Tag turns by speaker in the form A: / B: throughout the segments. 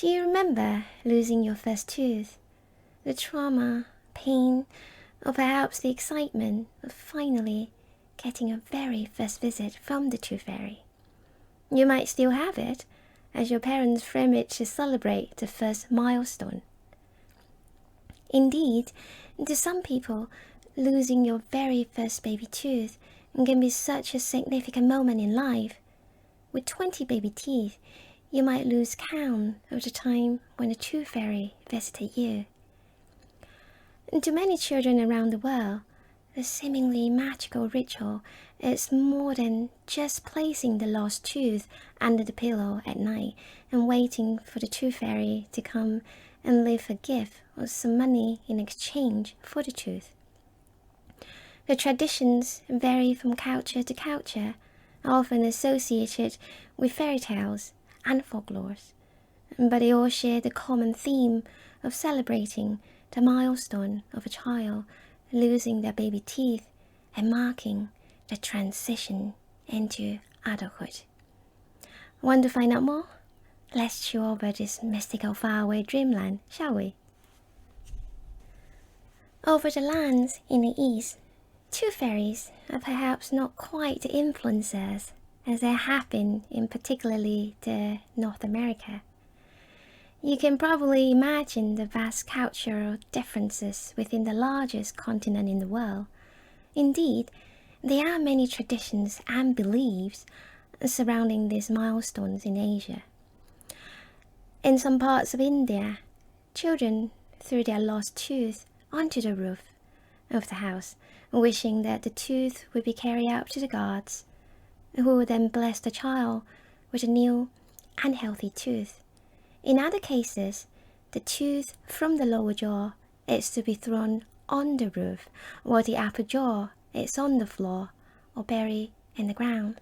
A: Do you remember losing your first tooth? The trauma, pain, or perhaps the excitement of finally getting your very first visit from the tooth fairy? You might still have it, as your parents frame it to celebrate the first milestone. Indeed, to some people, losing your very first baby tooth can be such a significant moment in life. With 20 baby teeth, you might lose count of the time when the tooth fairy visited you. And to many children around the world, the seemingly magical ritual is more than just placing the lost tooth under the pillow at night and waiting for the tooth fairy to come and leave a gift or some money in exchange for the tooth. The traditions vary from culture to culture, often associated with fairy tales and folklore, but they all share the common theme of celebrating the milestone of a child losing their baby teeth and marking the transition into adulthood. Want to find out more? Let's chew over this mystical faraway dreamland, shall we? Over the lands in the east, tooth fairies are perhaps not quite the influencers as they have been in particularly the North America. You can probably imagine the vast cultural differences within the largest continent in the world. Indeed, there are many traditions and beliefs surrounding these milestones in Asia. In some parts of India, children threw their lost tooth onto the roof of the house, wishing that the tooth would be carried up to the gods, who would then bless the child with a new and healthy tooth. In other cases, the tooth from the lower jaw is to be thrown on the roof, while the upper jaw is on the floor or buried in the ground.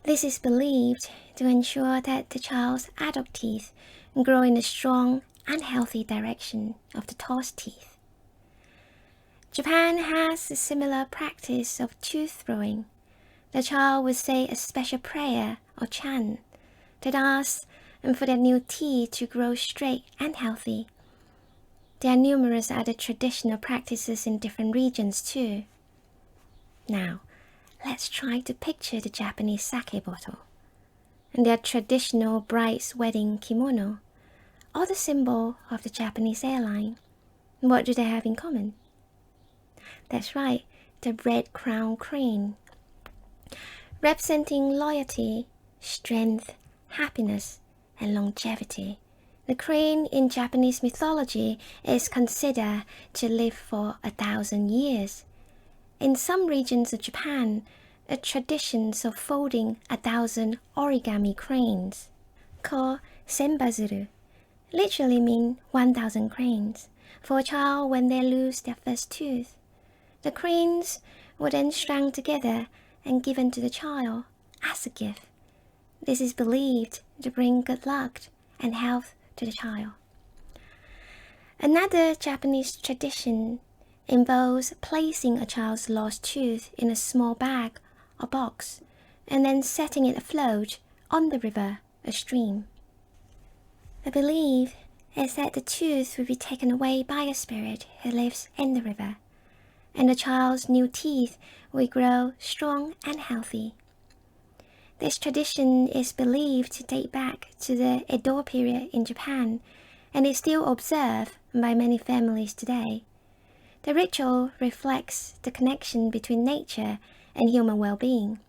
A: This is believed to ensure that the child's adult teeth grow in a strong and healthy direction of the toss teeth. Japan has a similar practice of tooth throwing. The child would say a special prayer or chant that asks for their new teeth to grow straight and healthy. There are numerous other traditional practices in different regions too. Now, let's try to picture the Japanese sake bottle and their traditional bride's wedding kimono, or the symbol of the Japanese airline. What do they have in common? That's right, the red crown crane. Representing loyalty, strength, happiness, and longevity, the crane in Japanese mythology is considered to live for 1,000 years. In some regions of Japan, a tradition of folding 1,000 origami cranes, called senbazuru, literally mean 1,000 cranes, for a child when they lose their first tooth. The cranes were then strung together and given to the child as a gift. This is believed to bring good luck and health to the child. Another Japanese tradition involves placing a child's lost tooth in a small bag or box and then setting it afloat on the river or stream. The belief is that the tooth will be taken away by a spirit who lives in the river, and the child's new teeth will grow strong and healthy. This tradition is believed to date back to the Edo period in Japan and is still observed by many families today. The ritual reflects the connection between nature and human well-being.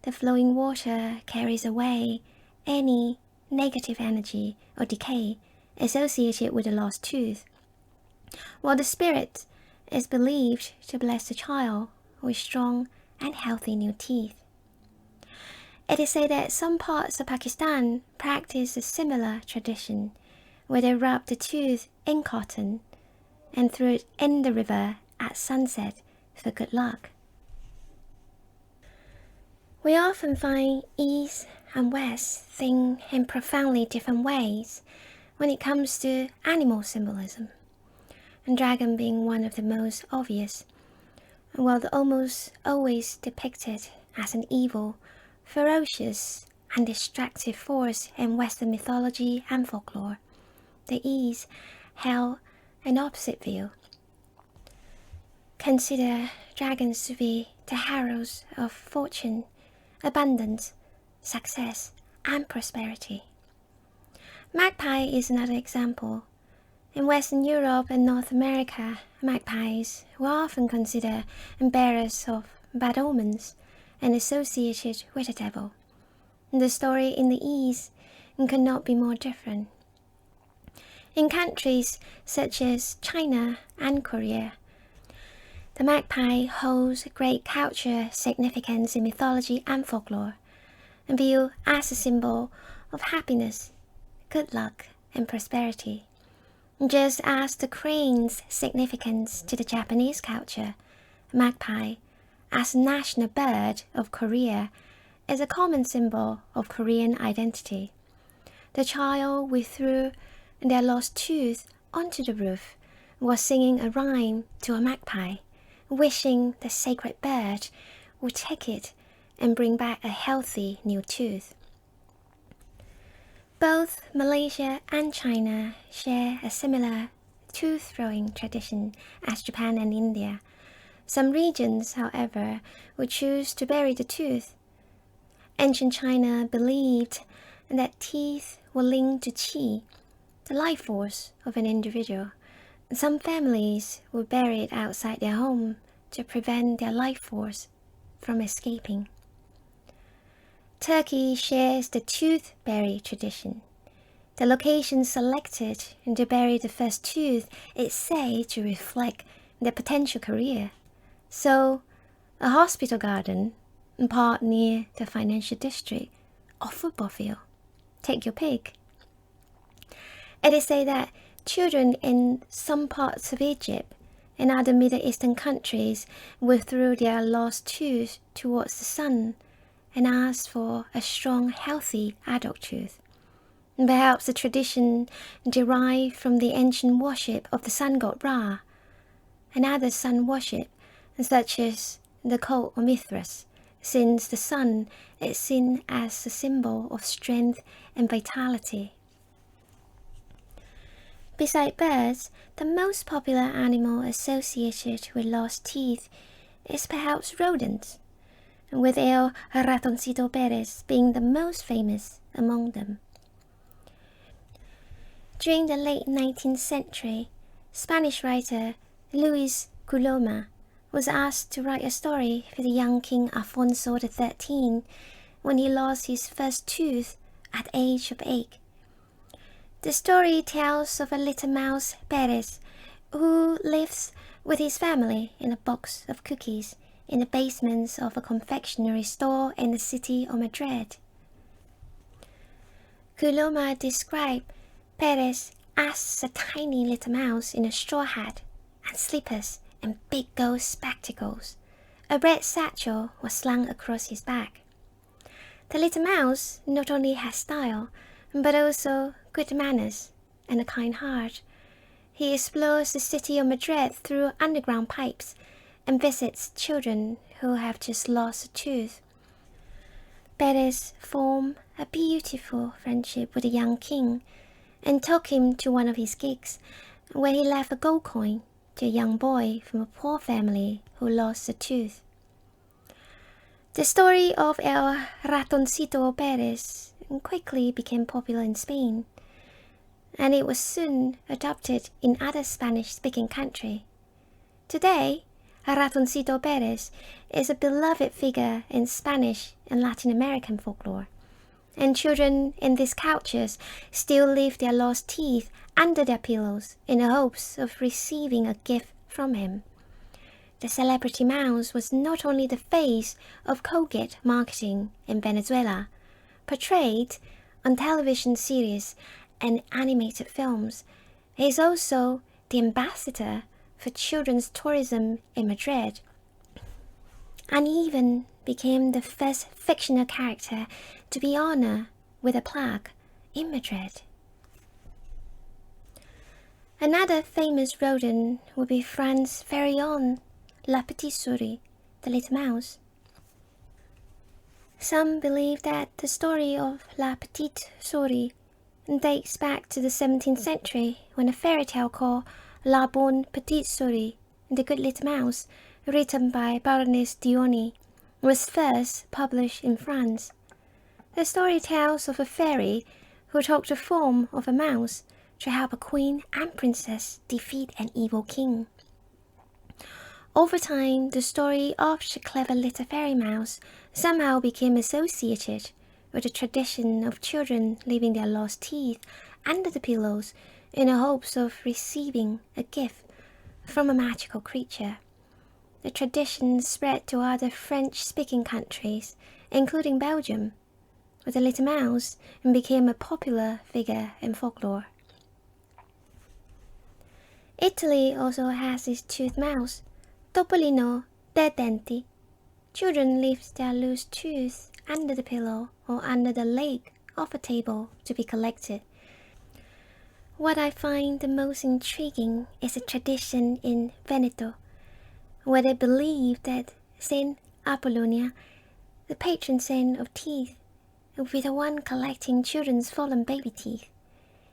A: The flowing water carries away any negative energy or decay associated with the lost tooth, while the spirit is believed to bless the child with strong and healthy new teeth. It is said that some parts of Pakistan practice a similar tradition, where they rub the tooth in cotton and throw it in the river at sunset for good luck. We often find East and West think in profoundly different ways when it comes to animal symbolism, and dragon being one of the most obvious, while almost always depicted as an evil, ferocious, and destructive force in Western mythology and folklore, the East held an opposite view. Consider dragons to be the heralds of fortune, abundance, success, and prosperity. Magpie is another example. In Western Europe and North America, magpies were often considered bearers of bad omens and associated with the devil. The story in the East could not be more different. In countries such as China and Korea, the magpie holds great cultural significance in mythology and folklore, and viewed as a symbol of happiness, good luck, and prosperity. Just as the crane's significance to the Japanese culture, magpie, as a national bird of Korea, is a common symbol of Korean identity. The child who threw their lost tooth onto the roof was singing a rhyme to a magpie, wishing the sacred bird would take it and bring back a healthy new tooth. Both Malaysia and China share a similar tooth-throwing tradition as Japan and India. Some regions, however, would choose to bury the tooth. Ancient China believed that teeth were linked to qi, the life force of an individual. Some families would bury it outside their home to prevent their life force from escaping. Turkey shares the tooth bury tradition. The location selected to bury the first tooth is said to reflect their potential career. So, a hospital garden, part near the financial district, or football field. Take your pick. It is said that children in some parts of Egypt and other Middle Eastern countries will throw their lost tooth towards the sun and ask for a strong, healthy adult tooth. Perhaps the tradition derived from the ancient worship of the sun god Ra and other sun worship, such as the cult of Mithras, since the sun is seen as a symbol of strength and vitality. Besides birds, the most popular animal associated with lost teeth is perhaps rodents, with El Ratoncito Pérez being the most famous among them. During the late 19th century, Spanish writer Luis Coloma was asked to write a story for the young King Alfonso XIII when he lost his first tooth at the age of 8. The story tells of a little mouse, Perez, who lives with his family in a box of cookies in the basements of a confectionery store in the city of Madrid. Coloma described Perez as a tiny little mouse in a straw hat and slippers and big gold spectacles. A red satchel was slung across his back. The little mouse not only has style, but also good manners and a kind heart. He explores the city of Madrid through underground pipes and visits children who have just lost a tooth. Perez formed a beautiful friendship with the young king and took him to one of his gigs where he left a gold coin to a young boy from a poor family who lost a tooth. The story of El Ratoncito Pérez quickly became popular in Spain, and it was soon adopted in other Spanish-speaking countries. Today, Ratoncito Pérez is a beloved figure in Spanish and Latin American folklore, and children in these cultures still leave their lost teeth under their pillows in the hopes of receiving a gift from him. The celebrity mouse was not only the face of Colgate marketing in Venezuela, portrayed on television series and animated films. He is also the ambassador for children's tourism in Madrid, and even became the first fictional character to be honored with a plaque in Madrid. Another famous rodent would be France's very own La Petite Souris, the little mouse. Some believe that the story of La Petite Souris dates back to the 17th century when a fairy tale called La Bonne Petite Souris, The Good Little Mouse, written by Baroness d'Oigny, was first published in France. The story tells of a fairy who took the form of a mouse to help a queen and princess defeat an evil king. Over time, the story of the clever little fairy mouse somehow became associated with the tradition of children leaving their lost teeth under the pillows in the hopes of receiving a gift from a magical creature. The tradition spread to other French-speaking countries, including Belgium, where the little mouse became a popular figure in folklore. Italy also has its toothed mouse, Topolino dei denti. Children leave their loose tooth under the pillow or under the leg of a table to be collected. What I find the most intriguing is a tradition in Veneto, where they believe that Saint Apollonia, the patron saint of teeth, will be the one collecting children's fallen baby teeth.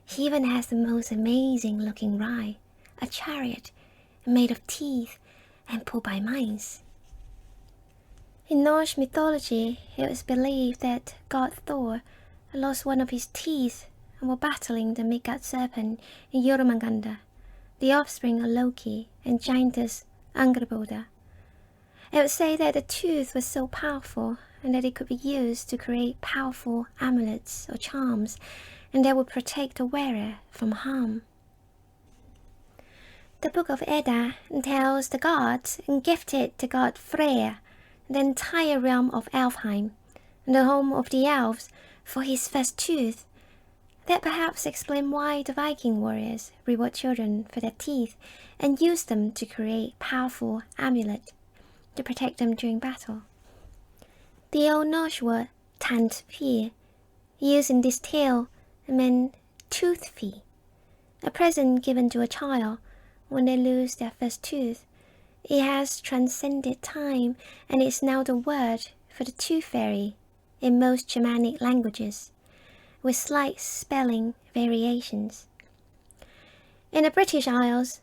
A: He even has the most amazing looking ride, a chariot made of teeth and pulled by mice. In Norse mythology, it was believed that god Thor lost one of his teeth while battling the Midgard serpent in Jormungandr, the offspring of Loki and giantess Angrboda. It was said that the tooth was so powerful and that it could be used to create powerful amulets or charms, and that would protect the wearer from harm. The Book of Edda tells the gods gifted to god Freyr the entire realm of Elfheim, the home of the elves, for his first tooth. That perhaps explains why the Viking warriors reward children for their teeth and use them to create powerful amulets to protect them during battle. The Old Norse word tandfir, used in this tale, meant tooth fee, a present given to a child when they lose their first tooth. It has transcended time and is now the word for the tooth fairy in most Germanic languages, with slight spelling variations. In the British Isles,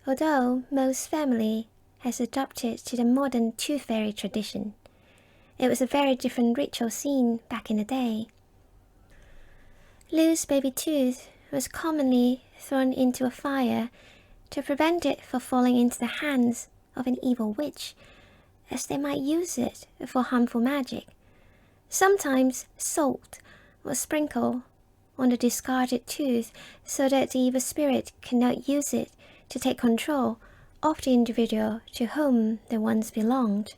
A: although most family has adopted to the modern tooth fairy tradition, it was a very different ritual scene back in the day. Loose baby tooth was commonly thrown into a fire to prevent it from falling into the hands of an evil witch, as they might use it for harmful magic. Sometimes salt was sprinkled on the discarded tooth so that the evil spirit cannot use it to take control of the individual to whom they once belonged.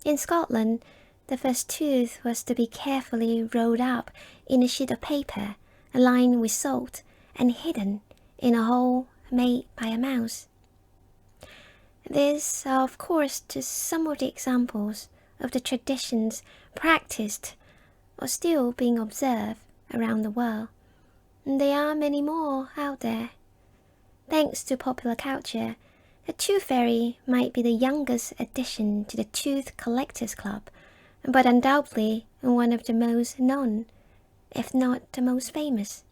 A: In Scotland, the first tooth was to be carefully rolled up in a sheet of paper lined with salt and hidden in a hole made by a mouse. These are of course just some of the examples of the traditions practiced or still being observed around the world. And there are many more out there. Thanks to popular culture, the Tooth Fairy might be the youngest addition to the Tooth Collectors Club, but undoubtedly one of the most known, if not the most famous.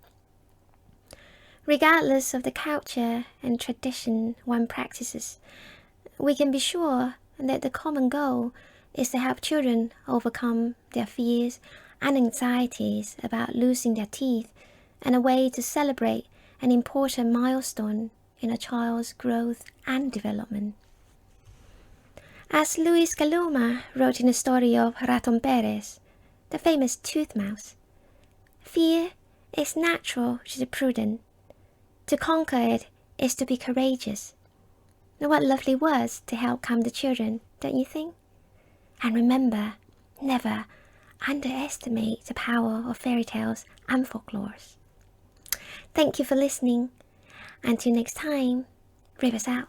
A: Regardless of the culture and tradition one practices, we can be sure that the common goal is to help children overcome their fears and anxieties about losing their teeth, and a way to celebrate an important milestone in a child's growth and development. As Luis Galoma wrote in the story of Raton Pérez, the famous tooth mouse, fear is natural to the prudent. To conquer it is to be courageous. What lovely words to help calm the children, don't you think? And remember, never underestimate the power of fairy tales and folklores. Thank you for listening. Until next time, Rivers out.